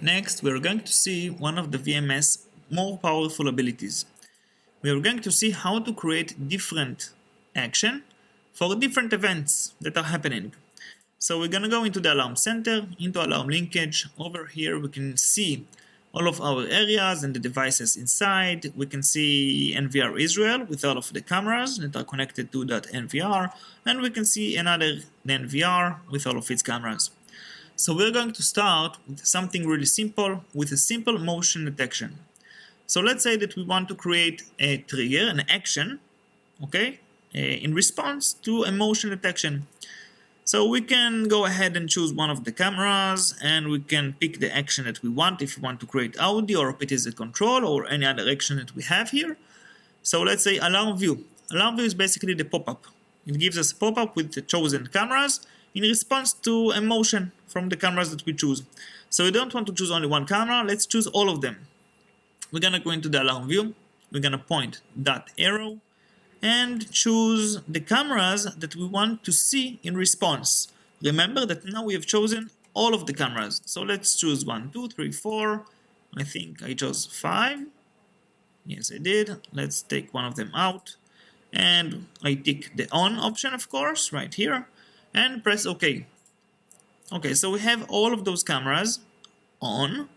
Next, we are going to see one of the VMS more powerful abilities. We are going to see how to create different action for different events that are happening. So we're going to go into the alarm center, into alarm linkage. Over here we can see all of our areas and the devices inside. We can see NVR Israel with all of the cameras that are connected to that NVR, and we can see another NVR with all of its cameras. So we're going to start with something really simple, with a simple motion detection. So let's say that we want to create a trigger, an action, okay, in response to a motion detection. So we can go ahead and choose one of the cameras, and we can pick the action that we want, if we want to create audio or if it is a control or any other action that we have here. So let's say alarm view. Alarm view is basically the pop-up. It gives us a pop-up with the chosen cameras in response to a motion from the cameras that we choose. So we don't want to choose only one camera, let's choose all of them. We're going to go into the alarm view, we're going to point that arrow and choose the cameras that we want to see in response. Remember that now we have chosen all of the cameras. So let's choose 1, 2, 3, 4. I think I chose 5. Yes, I did. Let's take one of them out. And I tick the on option, of course, right here, and press OK. Okay, so we have all of those cameras on,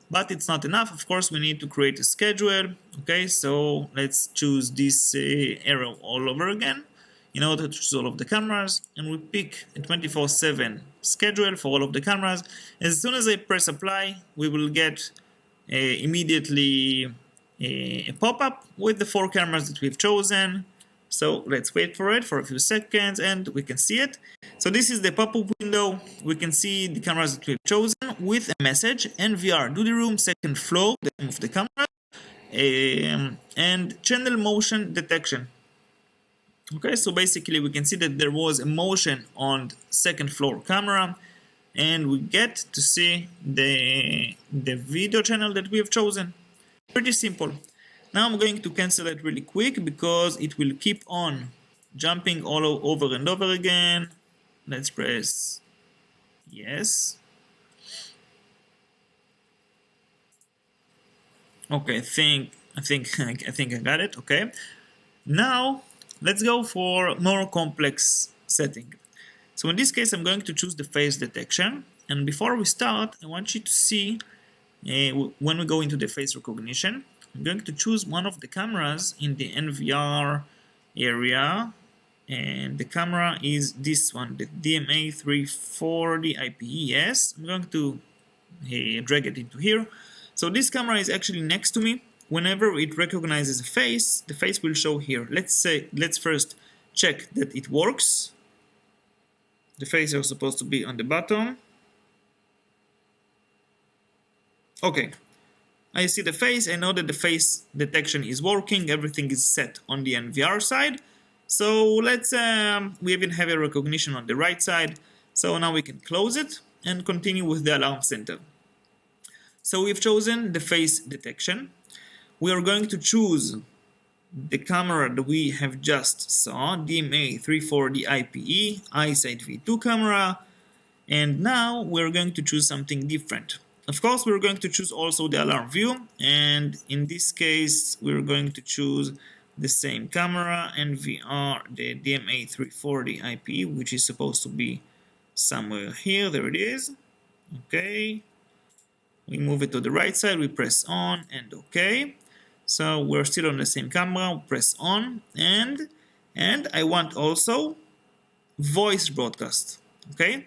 but it's not enough. Of course, we need to create a schedule. Okay, so let's choose this arrow all over again in order to choose all of the cameras, and we pick a 24/7 schedule for all of the cameras. As soon as I press apply, we will get immediately a pop-up with the 4 cameras that we've chosen. So let's wait for it for a few seconds and we can see it. So this is the pop-up window. We can see the cameras that we've chosen with a message, NVR, duty room, second floor, the name of the camera, and channel motion detection. Okay, so basically we can see that there was a motion on the second floor camera, and we get to see the video channel that we have chosen. Pretty simple. Now I'm going to cancel it really quick because it will keep on jumping all over and over again. Let's press yes. Okay, I think I got it. Okay. Now let's go for more complex setting. So in this case I'm going to choose the face detection, and before we start I want you to see when we go into the face recognition, I'm going to choose one of the cameras in the NVR area, and the camera is this one, the DMA340 IPES. I'm going to drag it into here. So this camera is actually next to me. Whenever it recognizes a face, the face will show here. Let's first check that it works. The face is supposed to be on the bottom. Okay. I see the face, I know that the face detection is working, everything is set on the NVR side. So let's, we even have a recognition on the right side. So now we can close it and continue with the alarm center. So we've chosen the face detection. We are going to choose the camera that we have just saw, DMA340 IPE, iSight V2 camera. And now we're going to choose something different. Of course, we're going to choose also the alarm view, and in this case, we're going to choose the same camera, NVR, the DMA340 IPE, which is supposed to be somewhere here. There it is. Okay. We move it to the right side, we press on and OK. So we're still on the same camera, we press on, and I want also voice broadcast. Okay.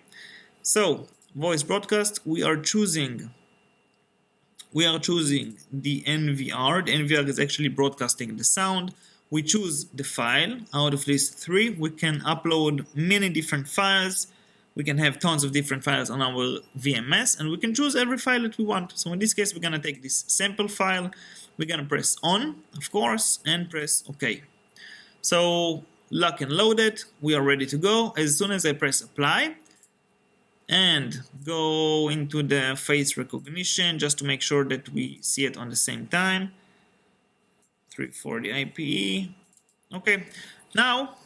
So voice broadcast, we are choosing the NVR. The NVR is actually broadcasting the sound. We choose the file. Out of these 3, we can upload many different files. We can have tons of different files on our VMS, and we can choose every file that we want. So in this case, we're going to take this sample file. We're going to press on, of course, and press OK. So lock and load it. We are ready to go. As soon as I press apply and go into the face recognition, just to make sure that we see it on the same time, 340 IPE. Okay, now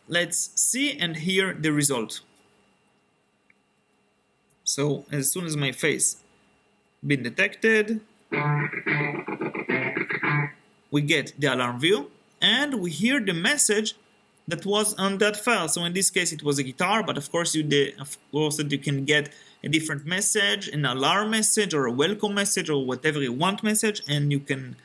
let's see and hear the result. So as soon as my face been detected. We get the alarm view, and we hear the message that was on that file. So in this case, it was a guitar, but of course, you can get a different message, an alarm message, or a welcome message, or whatever you want message, and you can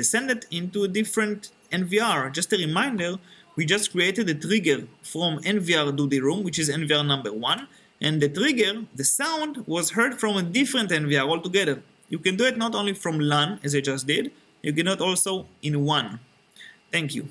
send it into a different NVR. Just a reminder, we just created a trigger from NVR do the room, which is NVR number 1, and the trigger, the sound, was heard from a different NVR altogether. You can do it not only from LAN, as I just did, you can do it also in one. Thank you.